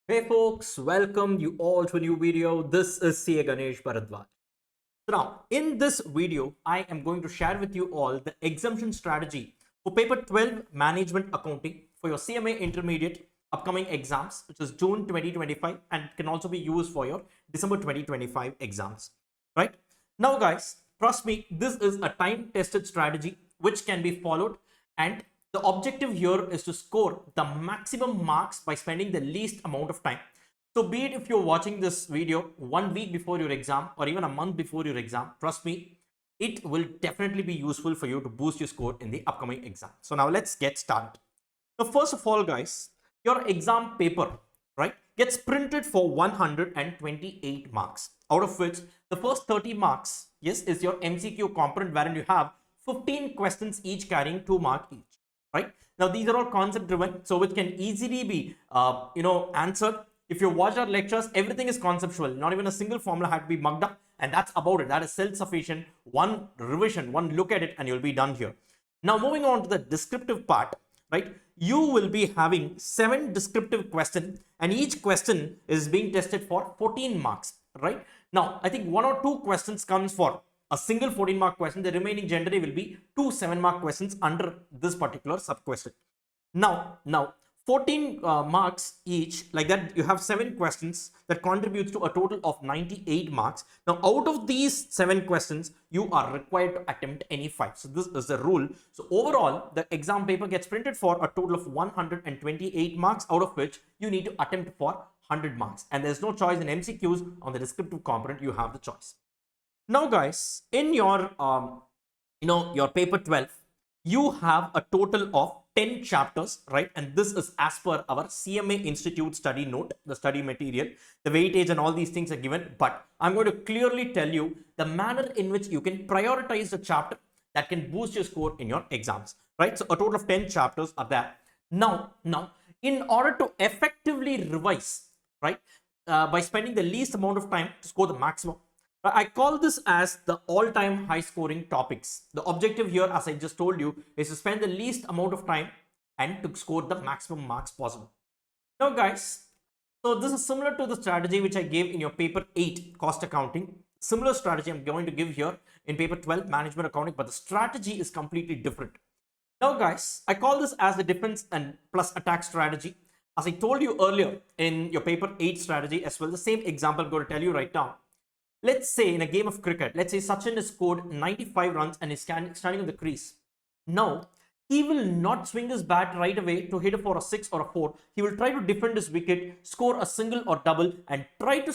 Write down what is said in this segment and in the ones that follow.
Hey folks, welcome you all to a new video. This is CA Ganesh Bharadwaj. So now, in this video, I am going to share with you all the exemption strategy for paper 12 management accounting for your CMA intermediate upcoming exams, which is June 2025 and can also be used for your December 2025 exams, right? Now guys, trust me, this is a time tested strategy which can be followed, and the objective here is to score the maximum marks by spending the least amount of time. So be it if you're watching this video 1 week before your exam or even a month before your exam, trust me, it will definitely be useful for you to boost your score in the upcoming exam. So now let's get started. Now, first of all, guys, your exam paper, right, gets printed for 128 marks, out of which the first 30 marks, yes, is your MCQ component wherein you have 15 questions each carrying 2 marks each. Right now, these are all concept driven, so which can easily be answered. If you watch our lectures, everything is conceptual, not even a single formula had to be mugged up, and that's about it. That is self-sufficient. One revision, one look at it, and you'll be done here. Now, moving on to the descriptive part, right? You will be having 7 descriptive questions, and each question is being tested for 14 marks, right? Now, I think 1 or 2 questions comes for a single 14-mark question. The remaining generally will be 2 7-mark questions under this particular sub question. Now 14 marks each, like that you have 7 questions that contributes to a total of 98 marks. Now out of these 7 questions, you are required to attempt any 5. So this is the rule. So overall, the exam paper gets printed for a total of 128 marks, out of which you need to attempt for 100 marks. And there's no choice in MCQs. On the descriptive component, you have the choice. Now guys, in your your paper 12, you have a total of 10 chapters, right? And this is as per our CMA Institute study note, the study material. The weightage and all these things are given, but I'm going to clearly tell you the manner in which you can prioritize the chapter that can boost your score in your exams, right? So a total of 10 chapters are there. Now in order to effectively revise, right, by spending the least amount of time to score the maximum, I call this as the all-time high scoring topics. The objective here, as I just told you, is to spend the least amount of time and to score the maximum marks possible. Now guys, so this is similar to the strategy which I gave in your paper 8 cost accounting. Similar strategy I'm going to give here in paper 12 management accounting, but the strategy is completely different. Now guys, I call this as the defense and plus attack strategy. As I told you earlier in your paper 8 strategy as well, the same example I'm going to tell you right now. Let's say in a game of cricket, let's say Sachin has scored 95 runs and is standing on the crease. Now, he will not swing his bat right away to hit it for a 6 or a 4. He will try to defend his wicket, score a single or double, and try to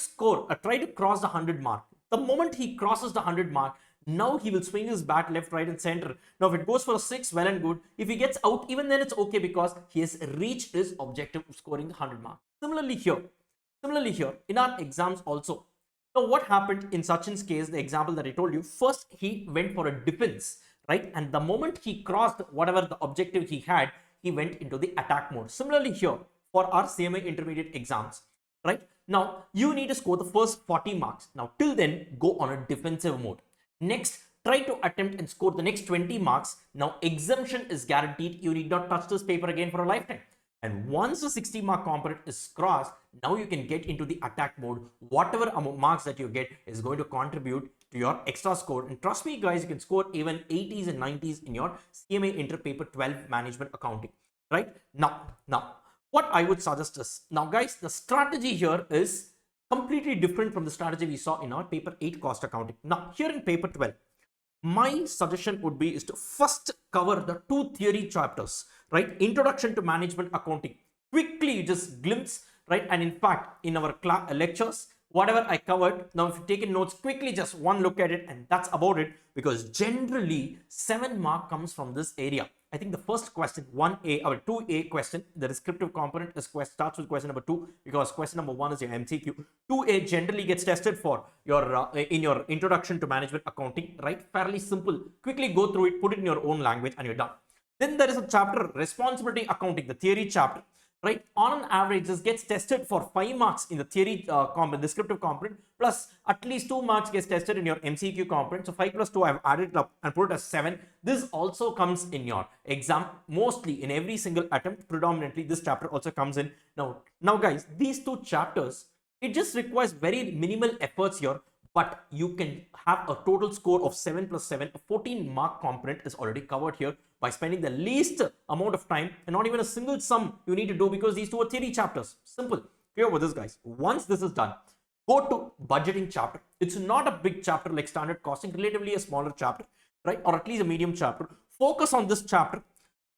cross the 100 mark. The moment he crosses the 100 mark, now he will swing his bat left, right, and center. Now, if it goes for a 6, well and good. If he gets out, even then it's okay because he has reached his objective of scoring the 100 mark. Similarly here, in our exams also. Now, what happened in Sachin's case, the example that I told you, first he went for a defense, right? And the moment he crossed whatever the objective he had, he went into the attack mode. Similarly here, for our CMA intermediate exams, right? Now, you need to score the first 40 marks. Now, till then, go on a defensive mode. Next, try to attempt and score the next 20 marks. Now, exemption is guaranteed. You need not touch this paper again for a lifetime. And once the 60-mark component is crossed, now you can get into the attack mode. Whatever marks that you get is going to contribute to your extra score. And trust me, guys, you can score even 80s and 90s in your CMA Inter paper 12 management accounting, right? Now, what I would suggest is, now guys, the strategy here is completely different from the strategy we saw in our paper 8 cost accounting. Now, here in paper 12, my suggestion would be is to first cover the 2 theory chapters, right? Introduction to management accounting. Quickly just glimpse, right? And in fact, in our lectures, whatever I covered, now if you take in notes, quickly just one look at it, and that's about it, because generally 7 mark comes from this area. I think the first question, 1A or 2A question, the descriptive component is starts with question number 2, because question number 1 is your MCQ. 2A generally gets tested for your in your introduction to management accounting, right? Fairly simple. Quickly go through it, put it in your own language, and you're done. Then there is a chapter, responsibility accounting, the theory chapter, right? On an average, this gets tested for 5 marks in the theory component, descriptive component, plus at least 2 marks gets tested in your MCQ component. So 5 plus 2, I've added it up and put it as 7. This also comes in your exam, mostly in every single attempt. Predominantly, this chapter also comes in. Now guys, these two chapters, it just requires very minimal efforts here, but you can have a total score of 7 plus 7. A 14 mark component is already covered here by spending the least amount of time and not even a single sum you need to do, because these two are theory chapters. Simple. Clear with this, guys. Once this is done, go to budgeting chapter. It's not a big chapter like standard costing, relatively a smaller chapter, right? Or at least a medium chapter. Focus on this chapter.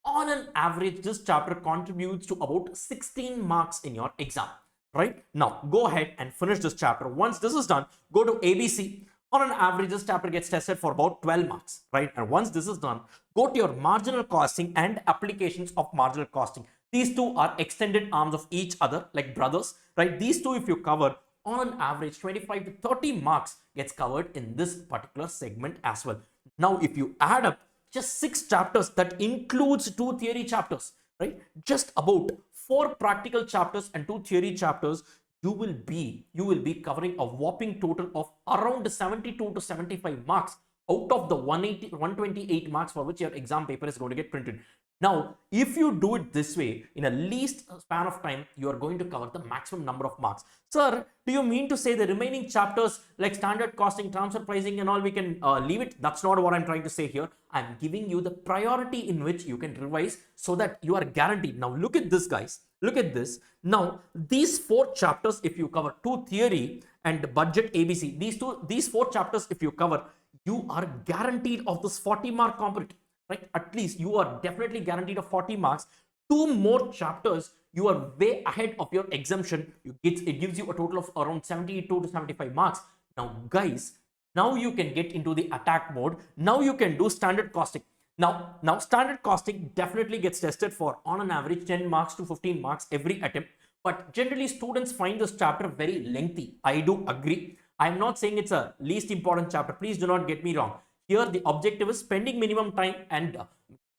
On an average, this chapter contributes to about 16 marks in your exam. Right? Now, go ahead and finish this chapter. Once this is done, go to ABC. On an average, this chapter gets tested for about 12 marks, right? And once this is done, go to your marginal costing and applications of marginal costing. These two are extended arms of each other, like brothers, right? These two, if you cover, on an average, 25 to 30 marks gets covered in this particular segment as well. Now, if you add up just 6 chapters, that includes 2 theory chapters, right? Just about 4 practical chapters and 2 theory chapters, you will be covering a whopping total of around 72 to 75 marks out of the 128 marks for which your exam paper is going to get printed. Now, if you do it this way, in a least span of time, you are going to cover the maximum number of marks. Sir, do you mean to say the remaining chapters like standard costing, transfer pricing and all, we can leave it? That's not what I'm trying to say here. I'm giving you the priority in which you can revise so that you are guaranteed. Now, look at this, guys. Look at this. Now, these 4 chapters, if you cover 2 theory and budget ABC, these 4 chapters, if you cover, you are guaranteed of this 40 mark component. Right? At least you are definitely guaranteed of 40 marks. 2 more chapters, you are way ahead of your exemption. It gives you a total of around 72 to 75 marks. Now, guys, now you can get into the attack mode. Now you can do standard costing. Now standard costing definitely gets tested for, on an average, 10 marks to 15 marks every attempt. But generally, students find this chapter very lengthy. I do agree. I'm not saying it's a least important chapter. Please do not get me wrong. Here, the objective is spending minimum time and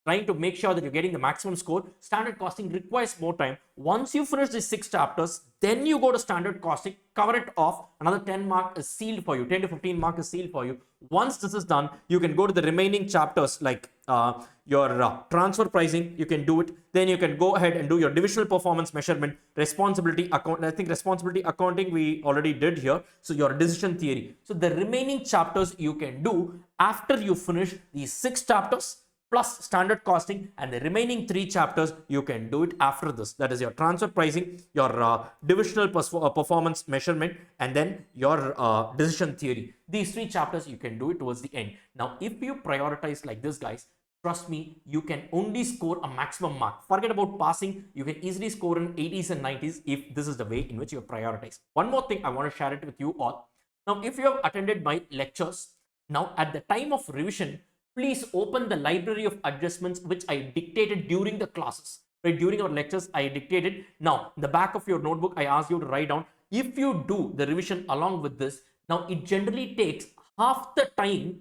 trying to make sure that you're getting the maximum score. Standard costing requires more time. Once you finish the 6 chapters, then you go to standard costing, cover it off. Another 10 mark is sealed for you. 10 to 15 mark is sealed for you. Once this is done, you can go to the remaining chapters like your transfer pricing. You can do it. Then you can go ahead and do your divisional performance measurement, responsibility account. I think responsibility accounting we already did here. So your decision theory. So the remaining chapters you can do after you finish these 6 chapters plus standard costing, and the remaining 3 chapters you can do it after this. That is your transfer pricing, your divisional performance measurement, and then your decision theory. These 3 chapters you can do it towards the end. Now, if you prioritize like this, guys, trust me, you can only score a maximum mark. Forget about passing. You can easily score in 80s and 90s if this is the way in which you prioritize. One more thing, I want to share it with you all. Now, if you have attended my lectures, now at the time of revision, please open the library of adjustments which I dictated during the classes. Right? During our lectures, I dictated. Now, in the back of your notebook, I asked you to write down. If you do the revision along with this, now it generally takes half the time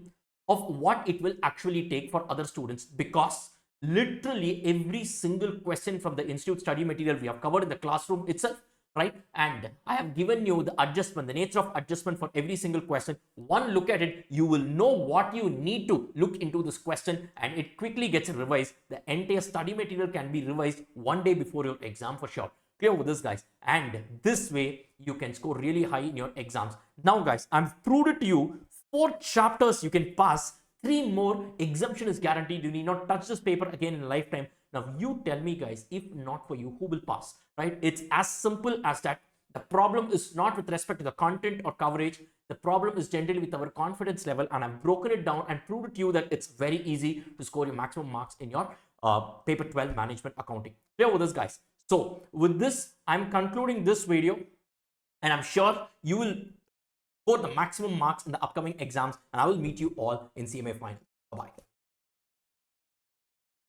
of what it will actually take for other students, because literally every single question from the institute study material we have covered in the classroom itself, right? And I have given you the adjustment, the nature of adjustment for every single question. One look at it, you will know what you need to look into this question, and it quickly gets revised. The entire study material can be revised one day before your exam for sure. Clear with this, guys? And this way you can score really high in your exams. Now, guys, I've proved it to you. 4 chapters you can pass, 3 more, exemption is guaranteed. You need not touch this paper again in a lifetime. Now, you tell me, guys, if not for you, who will pass, right? It's as simple as that. The problem is not with respect to the content or coverage. The problem is generally with our confidence level, and I've broken it down and proved to you that it's very easy to score your maximum marks in your paper 12 management accounting. Clear with this, guys? So with this, I'm concluding this video, and I'm sure you will score the maximum marks in the upcoming exams, and I will meet you all in CMA final. Bye-bye.